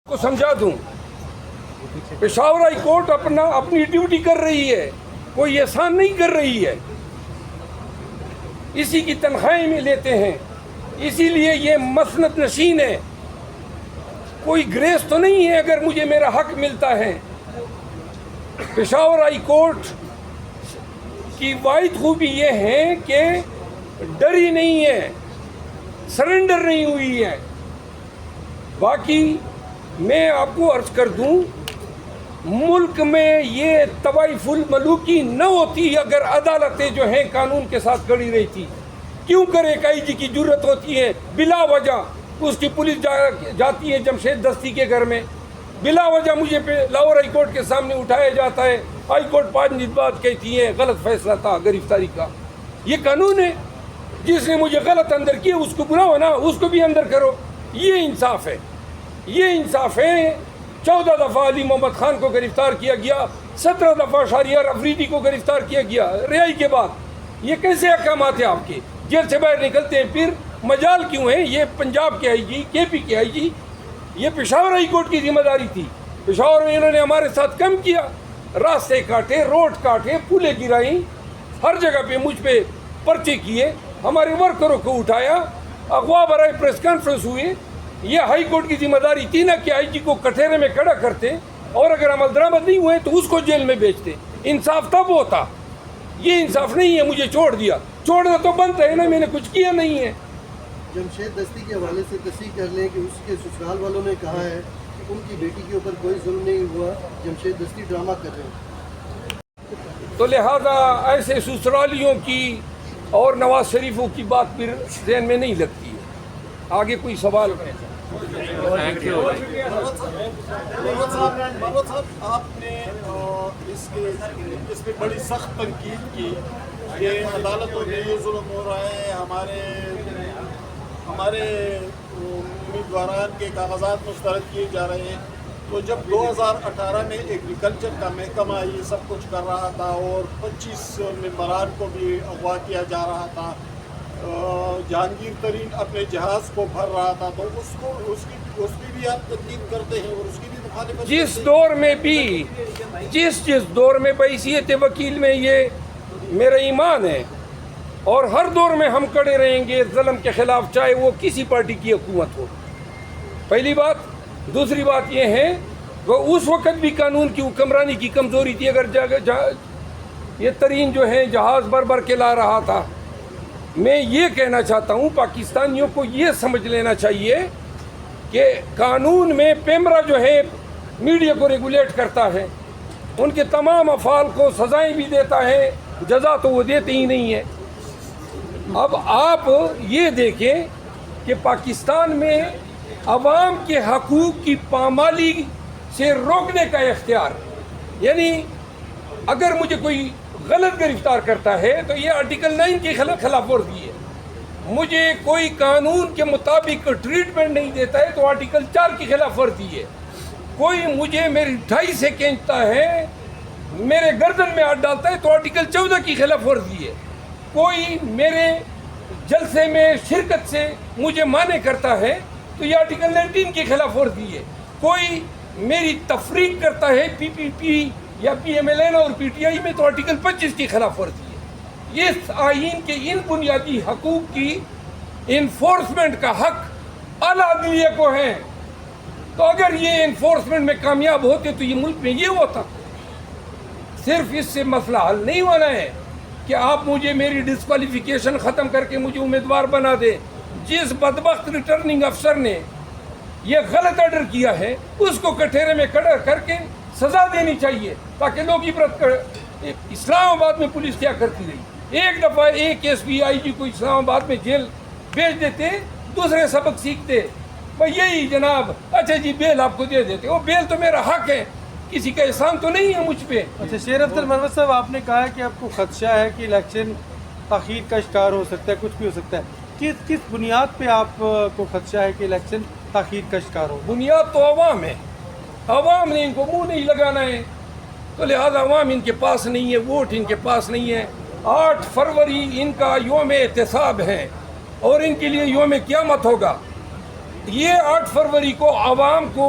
کو سمجھا دوں، پشاور ہائی کورٹ اپنی ڈیوٹی کر رہی ہے، کوئی احسان نہیں کر رہی ہے، اسی کی تنخواہیں میں لیتے ہیں، اسی لیے یہ مسند نشین ہے، کوئی گریس تو نہیں ہے اگر مجھے میرا حق ملتا ہے۔ پشاور ہائی کورٹ کی واحد خوبی یہ ہے کہ ڈری نہیں ہے، سرنڈر نہیں ہوئی ہے۔ باقی میں آپ کو عرض کر دوں، ملک میں یہ طوائف الملوکی نہ ہوتی اگر عدالتیں جو ہیں قانون کے ساتھ کھڑی رہتی۔ کیوں کرے ایک آئی جی کی جرت ہوتی ہے بلا وجہ اس کی پولیس جاتی ہے جمشید دستی کے گھر میں، بلا وجہ مجھے لاہور ہائی کورٹ کے سامنے اٹھایا جاتا ہے، ہائی کورٹ 5 دن بعد کہتی ہے غلط فیصلہ تھا گرفتاری کا۔ یہ قانون ہے، جس نے مجھے غلط اندر کیا اس کو بلاؤ نا، اس کو بھی اندر کرو۔ یہ انصاف ہے، یہ انصاف ہے۔ 14 دفعہ علی محمد خان کو گرفتار کیا گیا، 17 دفعہ شہریار افریدی کو گرفتار کیا گیا رہائی کے بعد۔ یہ کیسے احکامات ہیں آپ کے؟ جیل سے باہر نکلتے ہیں پھر مجال کیوں ہیں؟ یہ پنجاب کے آئی جی، کے پی کے آئی جی، یہ پشاور ہائی کورٹ کی ذمہ داری تھی۔ پشاور میں انہوں نے ہمارے ساتھ کم کیا، راستے کاٹے، روڈ کاٹے، پھولیں گرائیں، ہر جگہ پہ مجھ پہ پرچے کیے، ہمارے ورکروں کو اٹھایا، اغوا برائے پریس کانفرنس ہوئے۔ یہ ہائی کورٹ کی ذمہ داری تھی نا کہ آئی جی کو کٹہرے میں کھڑا کرتے، اور اگر عمل درآمد نہیں ہوئے تو اس کو جیل میں بیچتے۔ انصاف تب ہوتا، یہ انصاف نہیں ہے۔ مجھے چھوڑ دیا، چھوڑنا تو بنتا ہے نا، میں نے کچھ کیا نہیں ہے۔ جمشید دستی کے حوالے سے تصحیح کر لیں کہ اس کے سسرال والوں نے کہا ہے کہ ان کی بیٹی کے اوپر کوئی ظلم نہیں ہوا، جمشید دستی ڈرامہ کر رہے ہیں، تو لہذا ایسے سسرالیوں کی اور نواز شریفوں کی بات پھر ذہن میں نہیں لگتی ہے۔ آگے کوئی سوال؟ محمد صاحب، آپ نے اس پہ بڑی سخت تنقید کی کہ عدالتوں میں یہ ظلم ہو رہا ہے، ہمارے امیدواران کے کاغذات مسترد کیے جا رہے ہیں۔ تو جب 2018 میں ایگریکلچر کا محکمہ یہ سب کچھ کر رہا تھا اور 25 ممبران کو بھی اغوا کیا جا رہا تھا، جہانگیر ترین اپنے جہاز کو بھر رہا تھا، تو اس کی بھی آپ تنقید کرتے ہیں اور اس کی بھی مخالفت؟ جس دور میں بھی جس دور میں بحیثیت وکیل میں یہ میرا ایمان ہے، اور ہر دور میں ہم کھڑے رہیں گے ظلم کے خلاف، چاہے وہ کسی پارٹی کی حکومت ہو۔ پہلی بات۔ دوسری بات یہ ہے وہ اس وقت بھی قانون کی حکمرانی کی کمزوری تھی، اگر یہ ترین جو ہے جہاز بھر کے لا رہا تھا۔ میں یہ کہنا چاہتا ہوں پاکستانیوں کو یہ سمجھ لینا چاہیے کہ قانون میں پیمرا جو ہے میڈیا کو ریگولیٹ کرتا ہے، ان کے تمام افعال کو سزائیں بھی دیتا ہے، جزا تو وہ دیتے ہی نہیں ہے۔ اب آپ یہ دیکھیں کہ پاکستان میں عوام کے حقوق کی پامالی سے روکنے کا اختیار، یعنی اگر مجھے کوئی غلط گرفتار کرتا ہے تو یہ آرٹیکل 9 کی خلاف ورزی ہے، مجھے کوئی قانون کے مطابق ٹریٹمنٹ نہیں دیتا ہے تو آرٹیکل 4 کی خلاف ورزی ہے، کوئی مجھے میری ڈھائی سے کھینچتا ہے، میرے گردن میں ہاتھ ڈالتا ہے تو آرٹیکل 14 کی خلاف ورزی ہے، کوئی میرے جلسے میں شرکت سے مجھے مانع کرتا ہے تو یہ آرٹیکل 19 کی خلاف ورزی ہے، کوئی میری تفریق کرتا ہے پی پی پی یا پی ایم ایل این اور پی ٹی آئی میں تو آرٹیکل 25 کی خلاف ورزی ہے۔ اس آئین کے ان بنیادی حقوق کی انفورسمنٹ کا حق اعلیٰ عدلیہ کو ہے، تو اگر یہ انفورسمنٹ میں کامیاب ہوتے تو یہ ملک میں یہ ہوتا۔ صرف اس سے مسئلہ حل نہیں ہونا ہے کہ آپ مجھے میری ڈسکوالیفیکیشن ختم کر کے مجھے امیدوار بنا دیں۔ جس بدبخت ریٹرننگ افسر نے یہ غلط آرڈر کیا ہے اس کو کٹہرے میں کھڑا کر کے سزا دینی چاہیے تاکہ لوگ عبرت کریں۔ اسلام آباد میں پولیس کیا کرتی رہی؟ ایک دفعہ ایک ایس پی آئی جی کو اسلام آباد میں جیل بھیج دیتے، دوسرے سبق سیکھتے، بھائی یہی جناب اچھا جی بیل آپ کو دے دیتے، وہ بیل تو میرا حق ہے، کسی کا احسان تو نہیں ہے مجھ پہ۔ اچھا شیر افضل مرود صاحب، آپ نے کہا کہ آپ کو خدشہ ہے کہ الیکشن تاخیر کا شکار ہو سکتا ہے، کچھ بھی ہو سکتا ہے، کس بنیاد پہ آپ کو خدشہ ہے کہ الیکشن تاخیر کا شکار ہو؟ بنیاد تو عوام ہے، عوام نے ان کو منہ نہیں لگانا ہے، تو لہذا عوام ان کے پاس نہیں ہے، ووٹ ان کے پاس نہیں ہے۔ 8 فروری ان کا یوم احتساب ہے اور ان کے لیے یوم قیامت ہوگا۔ یہ 8 فروری کو عوام کو